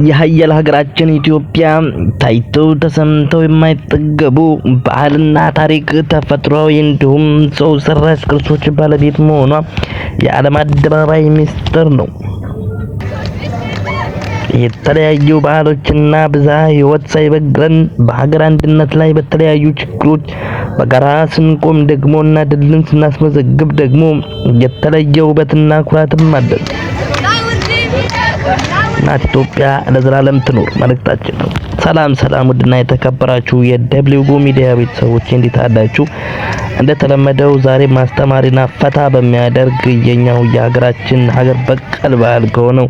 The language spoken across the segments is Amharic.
የሀያል ሀገራችን ኢትዮጵያ ታይተው ተሰምተው የማይጠገቡ ባህልና ታሪክ ተፈጥሯዊ እንዲሁም ሰው ሰራሽ ቅርሶች ባለቤት መሆኗ የዓለም አደባባይ ሚስጥር ነው። የተለያዩ ባህሎችና ብዝሃ ሕይወት ሳይበግረን በሀገር አንድነት ላይ በተለያዩ ችግሮች በጋራ ስንቆም ደግሞና ድልን ስናስመዘግብ ደግሞ የተለየ ውበትና ኩራትም አለን። እናት ኢትዮጵያ ለዘላለም ትኖር መልእክታችን ነው። ሰላም ውድና የተከበራችሁ የደብሊው ሚዲያ ቤተሰቦች እንዴት አላችሁ? እንደተለመደው ዛሬ ማስተማሪና ፈታ በሚያደርግ የኛው የሀገራችን ሀገር በቀል ባህል ከሆነው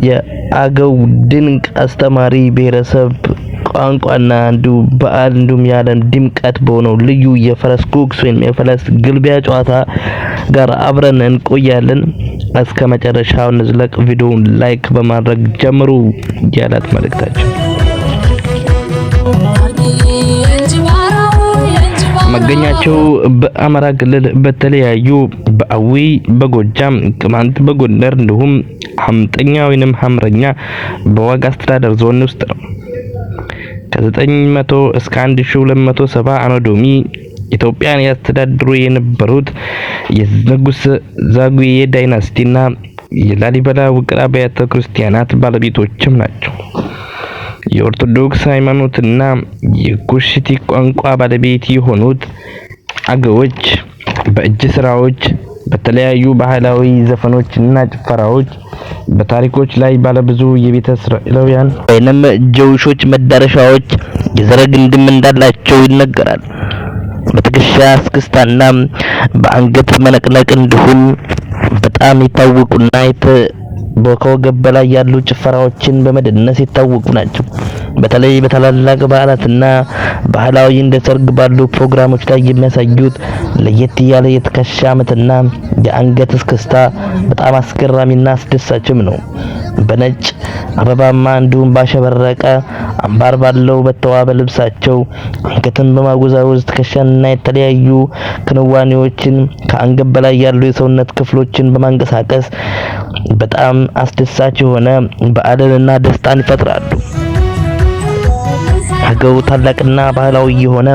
የአገው ድንቅ አስተማሪ ብሔረሰብ ቋንቋና እንዲሁም በዓል እንዲሁም ያለን ድምቀት በሆነው ልዩ የፈረስ ጉግስ ወይም የፈረስ ግልቢያ ጨዋታ ጋር አብረን እንቆያለን። እስከ መጨረሻው እንዝለቅ። ቪዲዮውን ላይክ በማድረግ ጀምሩ ያላት መልእክታችን። መገኛቸው በአማራ ክልል በተለያዩ በአዊ፣ በጎጃም፣ ቅማንት፣ በጎንደር እንዲሁም ሐምጠኛ ወይንም ሐምረኛ በዋግ አስተዳደር ዞን ውስጥ ነው። ከ900 እስከ 1270 አኖዶሚ ኢትዮጵያን ያስተዳድሩ የነበሩት የንጉስ ዛጉዌ ዳይናስቲና የላሊበላ ውቅር አብያተ ክርስቲያናት ባለቤቶችም ናቸው። የኦርቶዶክስ ሃይማኖትና የኩሽቲክ ቋንቋ ባለቤት የሆኑት አገዎች በእጅ ስራዎች፣ በተለያዩ ባህላዊ ዘፈኖችና ጭፈራዎች፣ በታሪኮች ላይ ባለብዙ የቤተ እስራኤላውያን ወይንም ጀውሾች መዳረሻዎች የዘር ግንድም እንዳላቸው ይነገራል። በትከሻ እስክስታና በአንገት መነቅነቅ እንዲሁም በጣም የታወቁና ከወገብ በላይ ያሉ ጭፈራዎችን በመደነስ የታወቁ ናቸው። በተለይ በታላላቅ በዓላትና ባህላዊ እንደ ሰርግ ባሉ ፕሮግራሞች ላይ የሚያሳዩት ለየት ያለ የትከሻ ምትና የአንገት እስክስታ በጣም አስገራሚና አስደሳችም ነው። በነጭ አበባማ እንዲሁም ባሸበረቀ አምባር ባለው በተዋበ ልብሳቸው አንገትን በማወዛወዝ ትከሻንና የተለያዩ ክንዋኔዎችን ከአንገት በላይ ያሉ የሰውነት ክፍሎችን በማንቀሳቀስ በጣም አስደሳች የሆነ በዓልንና ደስታን ይፈጥራሉ። አገው ታላቅና ባህላዊ የሆነ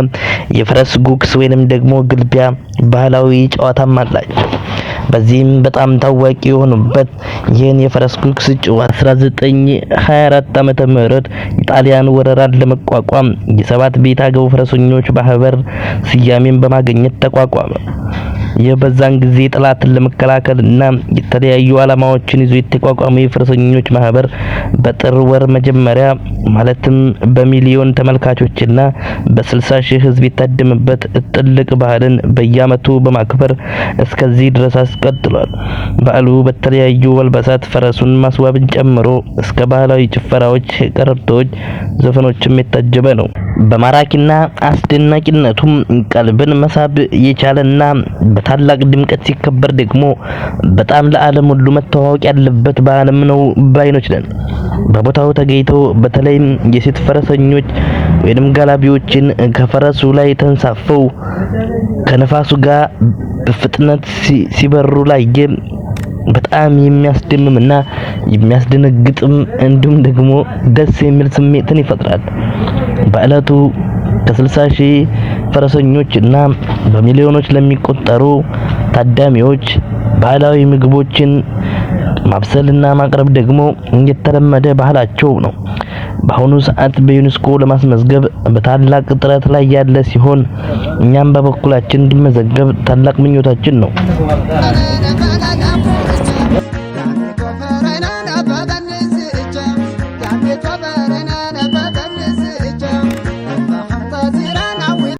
የፈረስ ጉግስ ወይንም ደግሞ ግልቢያ ባህላዊ ጨዋታም አላቸው። በዚህም በጣም ታዋቂ የሆኑበት ይህን የፈረስ ጉግስ ጨዋታ 1924 ዓመተ ምህረት የጣሊያን ወረራን ለመቋቋም የሰባት ቤት አገው ፈረሰኞች ማህበር ስያሜን በማግኘት ተቋቋመ። የበዛን ጊዜ ጠላትን ለመከላከልና የተለያዩ ዓላማዎችን ይዞ የተቋቋመው የፈረሰኞች ማህበር በጥር ወር መጀመሪያ ማለትም በሚሊዮን ተመልካቾችና በ60 ሺህ ህዝብ የታደመበት ጥልቅ ባህልን በየዓመቱ በማክበር እስከዚህ ድረስ አስቀጥሏል። በዓሉ በተለያዩ አልባሳት ፈረሱን ማስዋብን ጨምሮ እስከ ባህላዊ ጭፈራዎች፣ ቀረርቶች፣ ዘፈኖችም የታጀበ ነው። በማራኪና አስደናቂነቱም ቀልብን መሳብ የቻለና በታላቅ ድምቀት ሲከበር ደግሞ በጣም ለዓለም ሁሉ መተዋወቅ ያለበት በዓለም ነው ባይኖች ነን። በቦታው ተገኝተው በተለይም የሴት ፈረሰኞች ወይንም ጋላቢዎችን ከፈረሱ ላይ ተንሳፈው ከነፋሱ ጋር በፍጥነት ሲበሩ ላይ በጣም የሚያስደምምና የሚያስደነግጥም እንዲሁም ደግሞ ደስ የሚል ስሜትን ይፈጥራል። በዕለቱ ከ60 ሺህ ፈረሰኞች እና በሚሊዮኖች ለሚቆጠሩ ታዳሚዎች ባህላዊ ምግቦችን ማብሰልና ማቅረብ ደግሞ የተለመደ ባህላቸው ነው። በአሁኑ ሰዓት በዩኔስኮ ለማስመዝገብ በታላቅ ጥረት ላይ ያለ ሲሆን እኛም በበኩላችን እንዲመዘገብ ታላቅ ምኞታችን ነው።